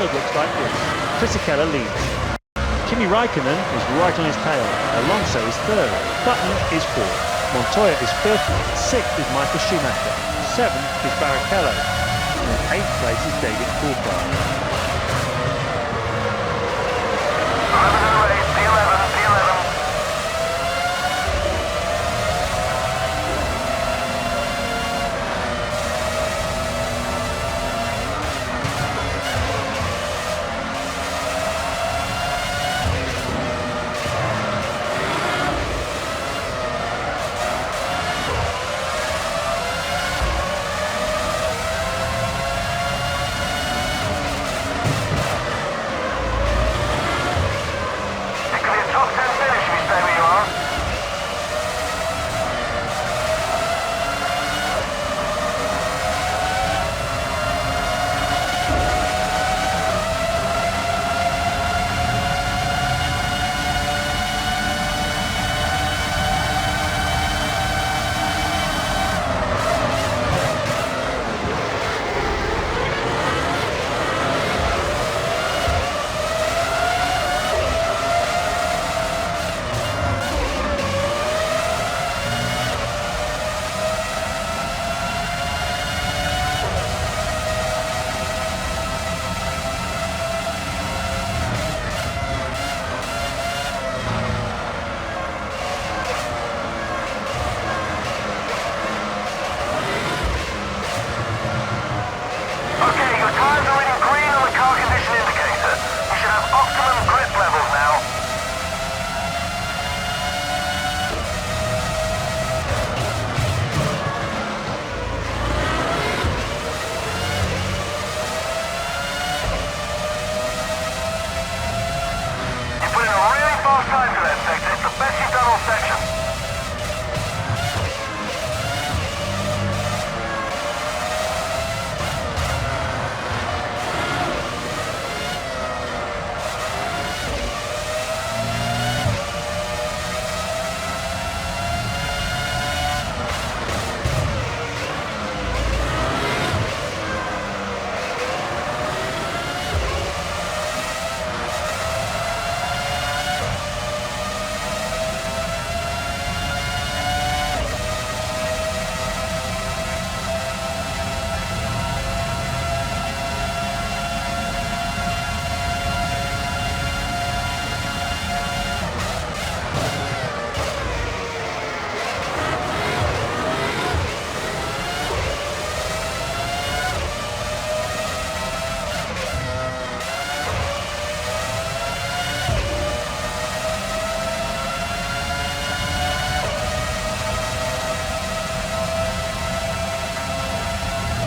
field looks like this. Fisichella leads. Kimi Raikkonen is right on his tail. Alonso is third. Button is fourth. Montoya is fifth. Sixth is Michael Schumacher. Seventh is Barrichello. And in eighth place is David Coulthard.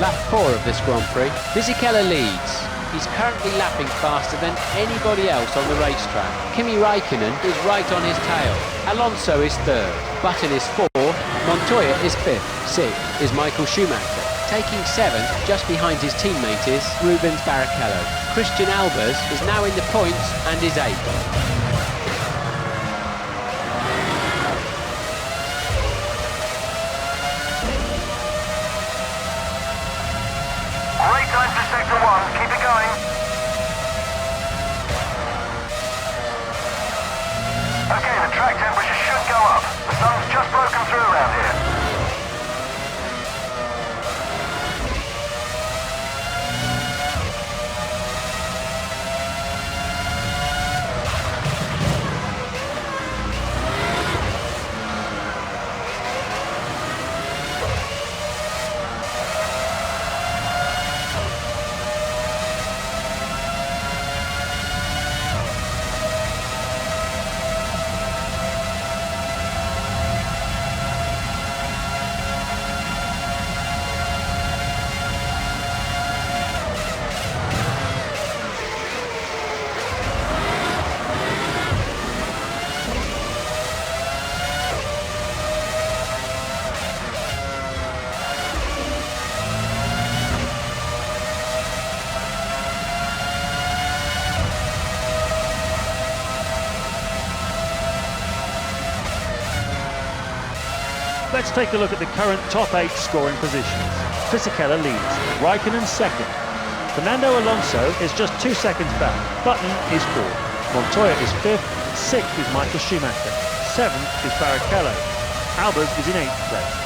Lap 4 of this Grand Prix. Fisichella leads. He's currently lapping faster than anybody else on the racetrack. Kimi Raikkonen is right on his tail. Alonso is third. Button is fourth. Montoya is fifth. Sixth is Michael Schumacher. Taking seventh, just behind his teammate, is Rubens Barrichello. Christian Albers is now in the points and is eighth. Let's take a look at the current top 8 scoring positions. Fisichella leads, Raikkonen second, Fernando Alonso is just 2 seconds back. Button is 4th. Montoya is 5th. 6th is Michael Schumacher. 7th is Barrichello. Albers is in 8th place.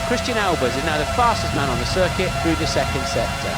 Christian Albers is now the fastest man on the circuit through the second sector.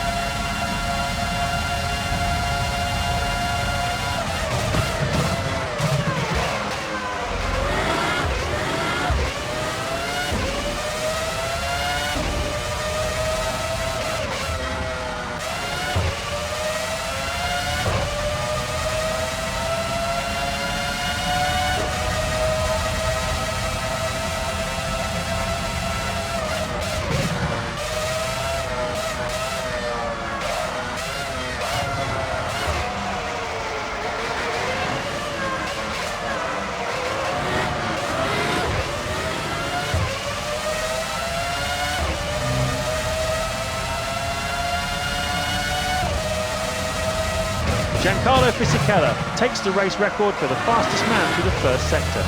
Giancarlo Fisichella takes the race record for the fastest man through the first sector.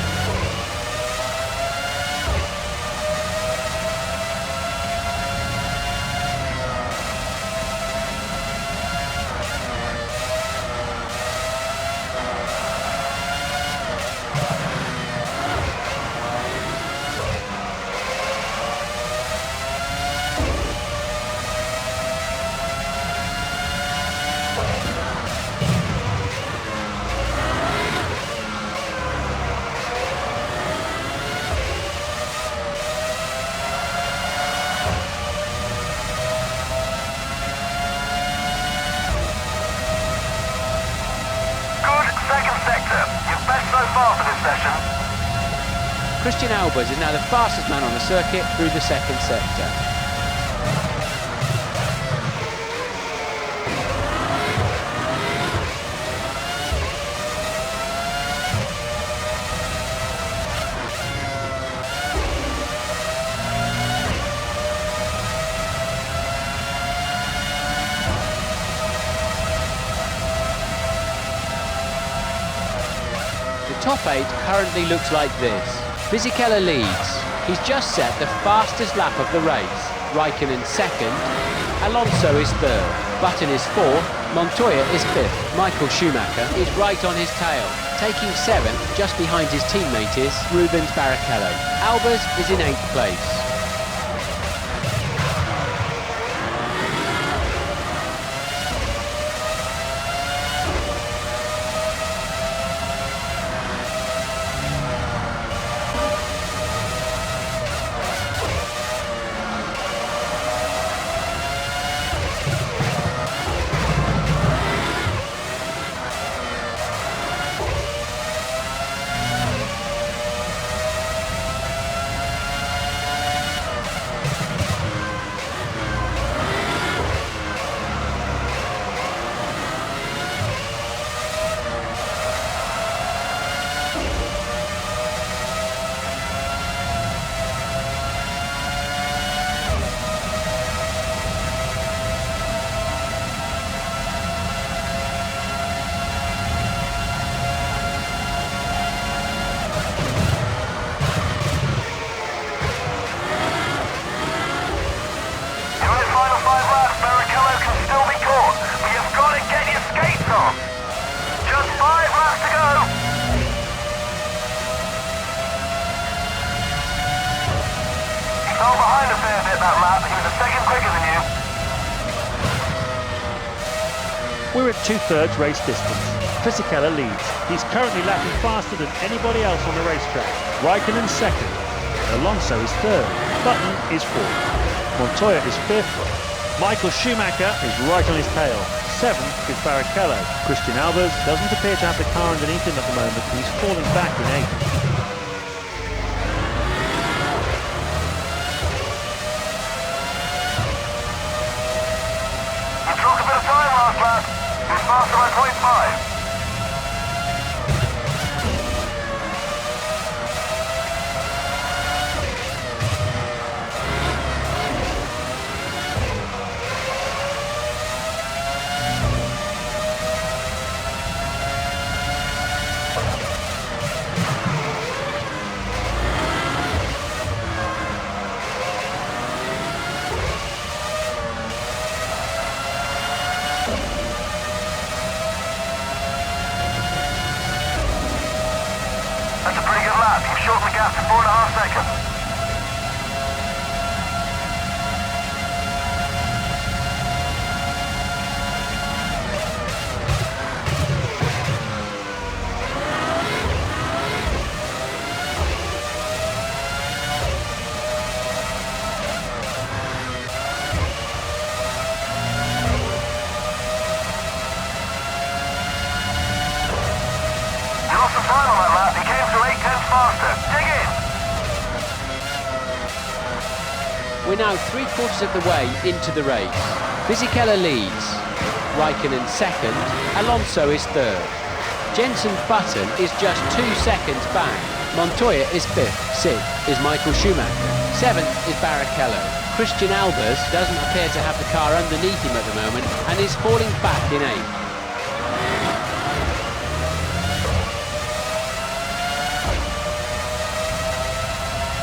Christian Albers is now the fastest man on the circuit through the second sector. The top 8 currently looks like this. Fisichella leads. He's just set the fastest lap of the race. Raikkonen 2nd. Alonso is 3rd. Button is 4th. Montoya is 5th. Michael Schumacher is right on his tail. Taking 7th, just behind his teammate is Rubens Barrichello. Albers is in 8th place. We're at 2/3 race distance. Fisichella leads. He's currently lapping faster than anybody else on the racetrack. Raikkonen 2nd. Alonso is third. Button is fourth. Montoya is fifth. Michael Schumacher is right on his tail. Seventh is Barrichello. Christian Albers doesn't appear to have the car underneath him at the moment, and he's falling back in eighth. He's faster by 0.5. That's a pretty good lap. You've shortened the gap to 4.5 seconds. You lost some time on that lap. He came through 8/10 faster. Dig in. We're now 3/4 of the way into the race. Fisichella leads, Raikkonen second, Alonso is third. Jenson Button is just 2 seconds back. Montoya is fifth, sixth is Michael Schumacher, seventh is Barrichello. Christian Albers doesn't appear to have the car underneath him at the moment and is falling back in eighth.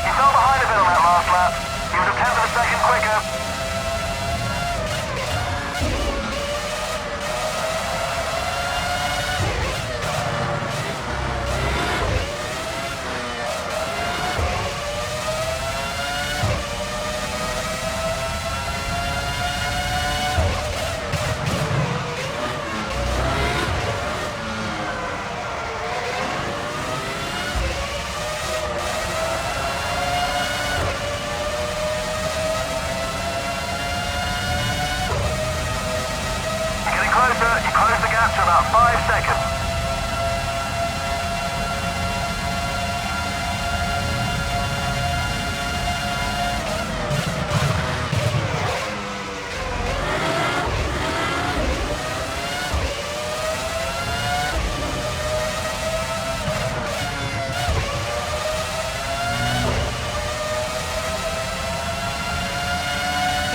He fell behind a bit on that last lap. He was a tenth of a second quicker. Closer, you close the gap to about 5 seconds.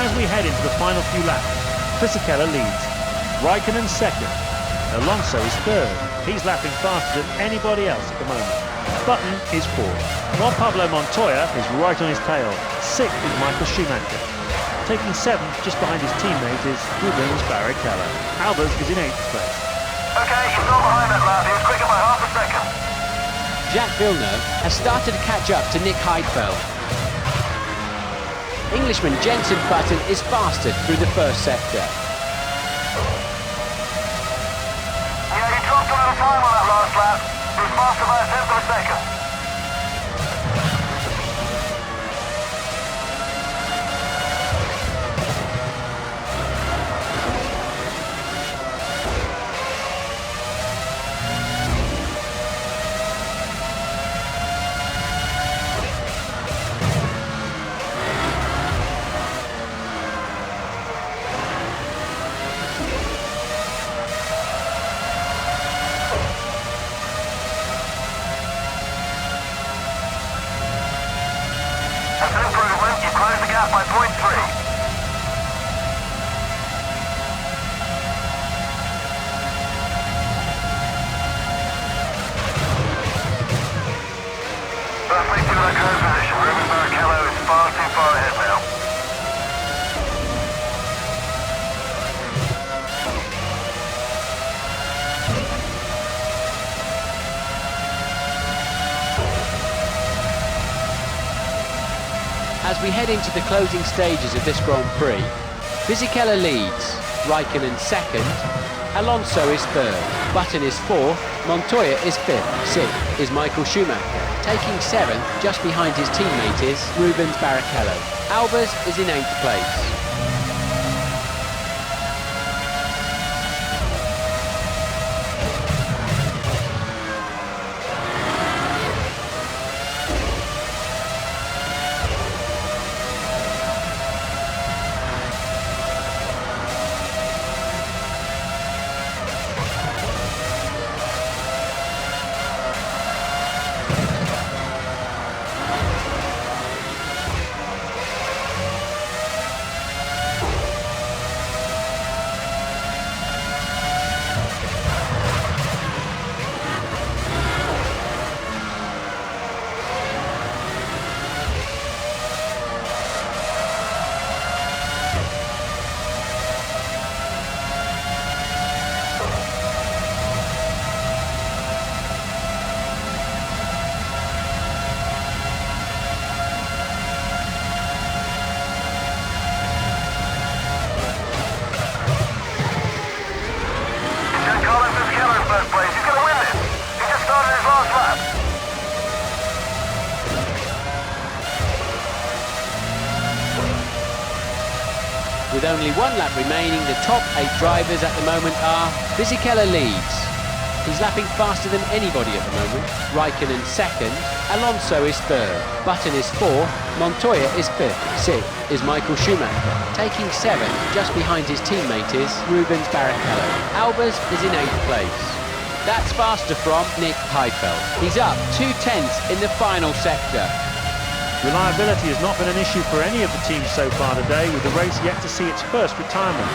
As we head into the final few laps, Fisichella leads. Raikkonen second. Alonso is third. He's lapping faster than anybody else at the moment. Button is fourth. While Pablo Montoya is right on his tail. Sixth is Michael Schumacher. Taking seventh just behind his teammate is Rubens Barrichello. Albers is in eighth place. Okay, he's not behind that lap. He was quicker by half a second. Jacques Villeneuve has started to catch up to Nick Heidfeld. Englishman Jenson Button is faster through the first sector. Yeah, he dropped a little time on that last lap. He was faster by a tenth of a second. That's an improvement. You close the gap by 0.3. Perfectly to that curve position. Rubens Barrichello is far too far ahead now. As we head into the closing stages of this Grand Prix, Fisichella leads, Raikkonen second, Alonso is third, Button is fourth, Montoya is fifth, sixth is Michael Schumacher. Taking 7th, just behind his teammate, is Rubens Barrichello. Albers is in 8th place. With only 1 lap remaining, the top 8 drivers at the moment are Fisichella leads. He's lapping faster than anybody at the moment. Raikkonen 2nd, Alonso is 3rd, Button is 4th, Montoya is 5th, 6th is Michael Schumacher. Taking 7th, just behind his teammate, is Rubens Barrichello. Albers is in 8th place. That's faster from Nick Heidfeld. He's up 2/10 in the final sector. Reliability has not been an issue for any of the teams so far today, with the race yet to see its first retirement.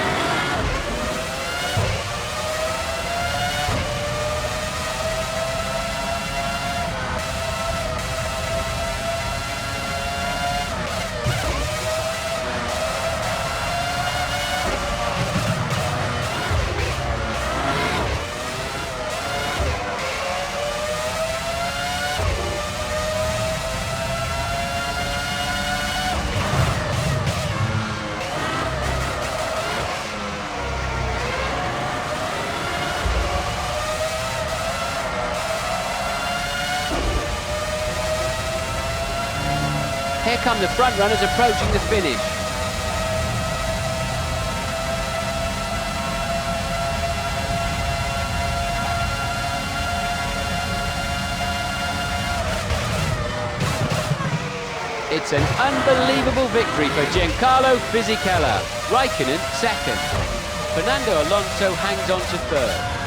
Here come the front runners approaching the finish. It's an unbelievable victory for Giancarlo Fisichella. Raikkonen 2nd. Fernando Alonso hangs on to 3rd.